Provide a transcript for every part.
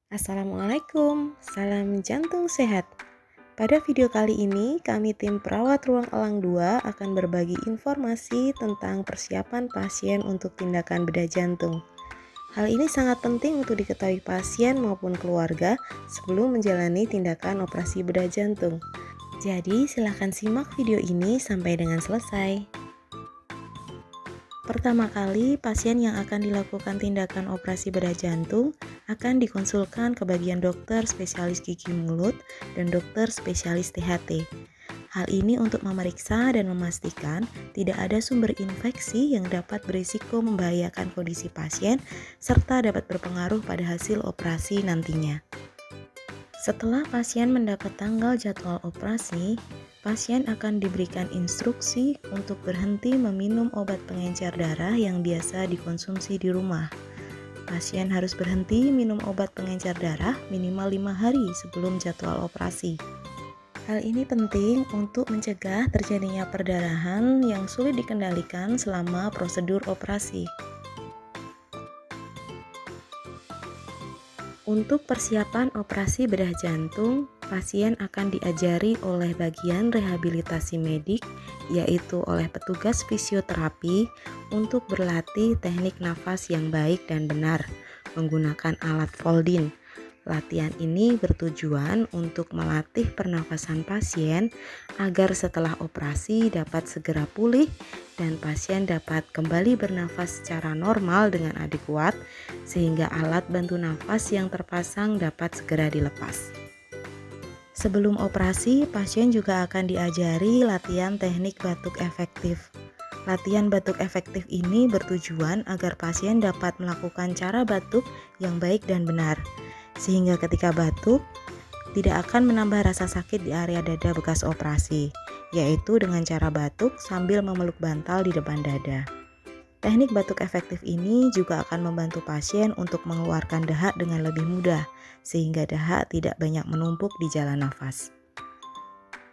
Assalamualaikum, salam jantung sehat. Pada video kali ini, kami tim perawat ruang elang 2 akan berbagi informasi tentang persiapan pasien untuk tindakan bedah jantung. Hal ini sangat penting untuk diketahui pasien maupun keluarga sebelum menjalani tindakan operasi bedah jantung. Jadi, silahkan simak video ini sampai dengan selesai. Pertama kali, pasien yang akan dilakukan tindakan operasi bedah jantung akan dikonsulkan ke bagian dokter spesialis gigi mulut dan dokter spesialis THT. Hal ini untuk memeriksa dan memastikan tidak ada sumber infeksi yang dapat berisiko membahayakan kondisi pasien serta dapat berpengaruh pada hasil operasi nantinya. Setelah pasien mendapat tanggal jadwal operasi, pasien akan diberikan instruksi untuk berhenti meminum obat pengencer darah yang biasa dikonsumsi di rumah. Pasien harus berhenti minum obat pengencer darah minimal 5 hari sebelum jadwal operasi. Hal ini penting untuk mencegah terjadinya perdarahan yang sulit dikendalikan selama prosedur operasi. Untuk persiapan operasi bedah jantung, pasien akan diajari oleh bagian rehabilitasi medik, yaitu oleh petugas fisioterapi untuk berlatih teknik nafas yang baik dan benar menggunakan alat Folden. Latihan ini bertujuan untuk melatih pernafasan pasien agar setelah operasi dapat segera pulih dan pasien dapat kembali bernafas secara normal dengan adekuat sehingga alat bantu nafas yang terpasang dapat segera dilepas. Sebelum operasi, pasien juga akan diajari latihan teknik batuk efektif. Latihan batuk efektif ini bertujuan agar pasien dapat melakukan cara batuk yang baik dan benar, sehingga ketika batuk tidak akan menambah rasa sakit di area dada bekas operasi, yaitu dengan cara batuk sambil memeluk bantal di depan dada. Teknik batuk efektif ini juga akan membantu pasien untuk mengeluarkan dahak dengan lebih mudah, sehingga dahak tidak banyak menumpuk di jalan nafas.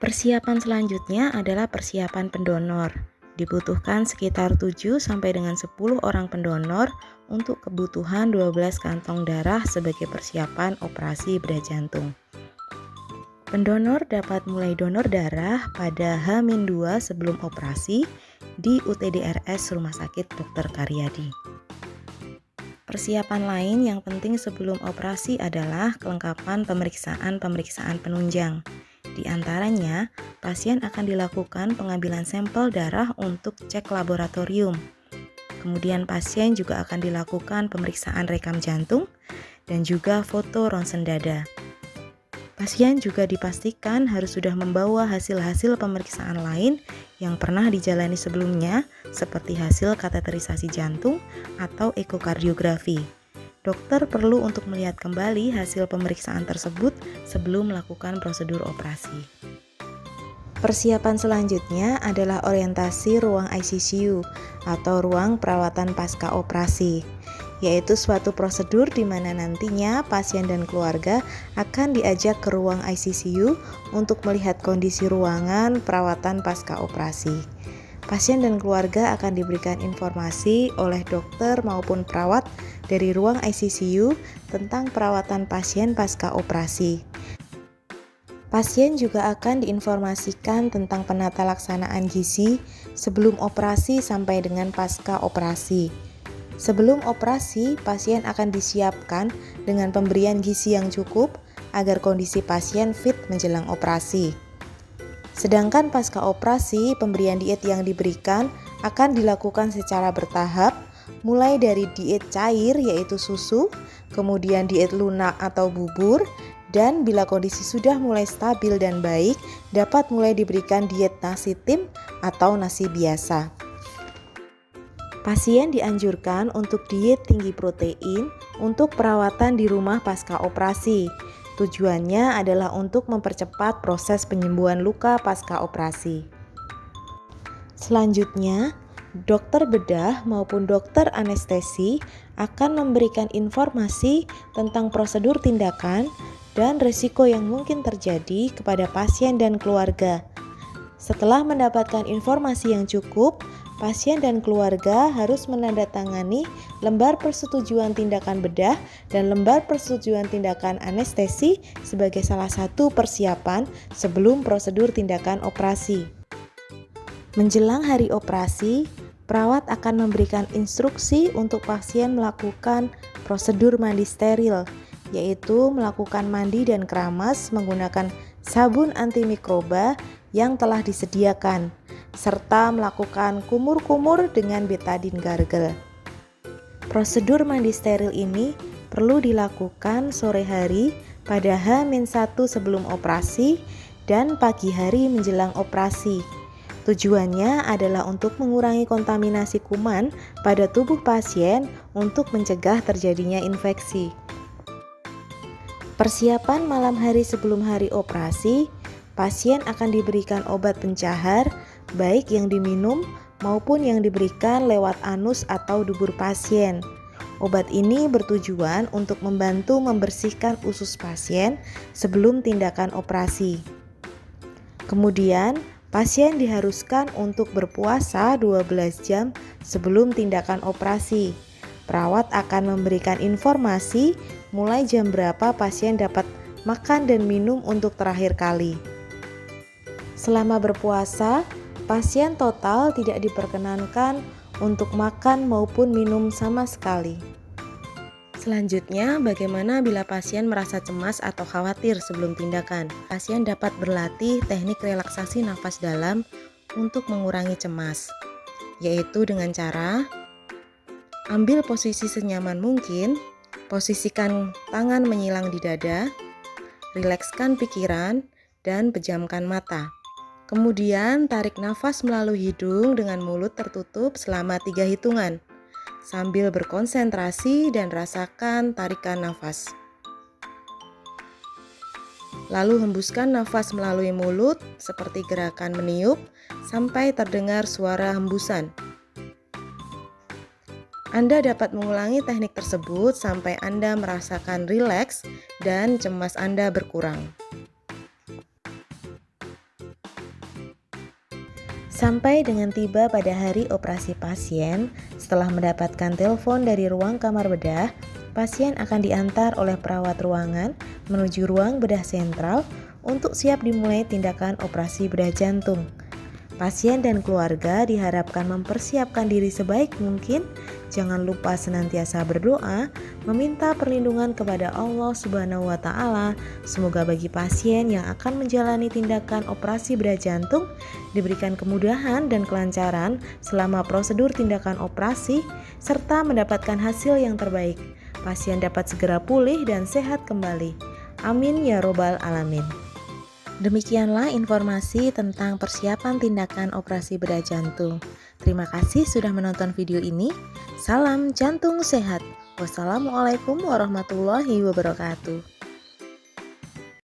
Persiapan selanjutnya adalah persiapan pendonor. Dibutuhkan sekitar 7 sampai dengan 10 orang pendonor untuk kebutuhan 12 kantong darah sebagai persiapan operasi bedah jantung. Pendonor dapat mulai donor darah pada H-2 sebelum operasi di UTDRS Rumah Sakit Dr. Karyadi. Persiapan lain yang penting sebelum operasi adalah kelengkapan pemeriksaan penunjang. Di antaranya, pasien akan dilakukan pengambilan sampel darah untuk cek laboratorium. Kemudian pasien juga akan dilakukan pemeriksaan rekam jantung dan juga foto ronsen dada. Pasien juga dipastikan harus sudah membawa hasil-hasil pemeriksaan lain yang pernah dijalani sebelumnya seperti hasil kateterisasi jantung atau ekokardiografi. Dokter perlu untuk melihat kembali hasil pemeriksaan tersebut sebelum melakukan prosedur operasi. Persiapan selanjutnya adalah orientasi ruang ICCU atau ruang perawatan pasca operasi, yaitu suatu prosedur di mana nantinya pasien dan keluarga akan diajak ke ruang ICCU untuk melihat kondisi ruangan perawatan pasca operasi. Pasien dan keluarga akan diberikan informasi oleh dokter maupun perawat dari ruang ICCU tentang perawatan pasien pasca operasi. Pasien juga akan diinformasikan tentang penata laksanaan gizi sebelum operasi sampai dengan pasca operasi. Sebelum operasi, pasien akan disiapkan dengan pemberian gizi yang cukup agar kondisi pasien fit menjelang operasi. Sedangkan pasca operasi, pemberian diet yang diberikan akan dilakukan secara bertahap, mulai dari diet cair yaitu susu, kemudian diet lunak atau bubur, dan bila kondisi sudah mulai stabil dan baik, dapat mulai diberikan diet nasi tim atau nasi biasa. Pasien dianjurkan untuk diet tinggi protein untuk perawatan di rumah pasca operasi. Tujuannya adalah untuk mempercepat proses penyembuhan luka pasca operasi. Selanjutnya, dokter bedah maupun dokter anestesi akan memberikan informasi tentang prosedur tindakan dan risiko yang mungkin terjadi kepada pasien dan keluarga. Setelah mendapatkan informasi yang cukup, pasien dan keluarga harus menandatangani lembar persetujuan tindakan bedah dan lembar persetujuan tindakan anestesi sebagai salah satu persiapan sebelum prosedur tindakan operasi. Menjelang hari operasi, perawat akan memberikan instruksi untuk pasien melakukan prosedur mandi steril, yaitu melakukan mandi dan keramas menggunakan sabun antimikroba yang telah disediakan, serta melakukan kumur-kumur dengan betadine gargle. Prosedur mandi steril ini perlu dilakukan sore hari pada H-1 sebelum operasi dan pagi hari menjelang operasi. Tujuannya adalah untuk mengurangi kontaminasi kuman pada tubuh pasien untuk mencegah terjadinya infeksi. Persiapan malam hari sebelum hari operasi, pasien akan diberikan obat pencahar, baik yang diminum maupun yang diberikan lewat anus atau dubur pasien. Obat ini bertujuan untuk membantu membersihkan usus pasien sebelum tindakan operasi. Kemudian, pasien diharuskan untuk berpuasa 12 jam sebelum tindakan operasi. Perawat akan memberikan informasi mulai jam berapa pasien dapat makan dan minum untuk terakhir kali. Selama berpuasa, pasien total tidak diperkenankan untuk makan maupun minum sama sekali. Selanjutnya, bagaimana bila pasien merasa cemas atau khawatir sebelum tindakan? Pasien dapat berlatih teknik relaksasi nafas dalam untuk mengurangi cemas, yaitu dengan cara ambil posisi senyaman mungkin, posisikan tangan menyilang di dada, rilekskan pikiran, dan pejamkan mata. Kemudian tarik nafas melalui hidung dengan mulut tertutup selama 3 hitungan, sambil berkonsentrasi dan rasakan tarikan nafas. Lalu hembuskan nafas melalui mulut seperti gerakan meniup sampai terdengar suara hembusan. Anda dapat mengulangi teknik tersebut sampai Anda merasakan rileks dan cemas Anda berkurang. Sampai dengan tiba pada hari operasi pasien, setelah mendapatkan telepon dari ruang kamar bedah, pasien akan diantar oleh perawat ruangan menuju ruang bedah sentral untuk siap dimulai tindakan operasi bedah jantung. Pasien dan keluarga diharapkan mempersiapkan diri sebaik mungkin. Jangan lupa senantiasa berdoa, meminta perlindungan kepada Allah Subhanahu wa Ta'ala. Semoga bagi pasien yang akan menjalani tindakan operasi bedah jantung diberikan kemudahan dan kelancaran selama prosedur tindakan operasi serta mendapatkan hasil yang terbaik. Pasien dapat segera pulih dan sehat kembali. Amin ya robbal alamin. Demikianlah informasi tentang persiapan tindakan operasi bedah jantung. Terima kasih sudah menonton video ini. Salam jantung sehat. Wassalamualaikum warahmatullahi wabarakatuh.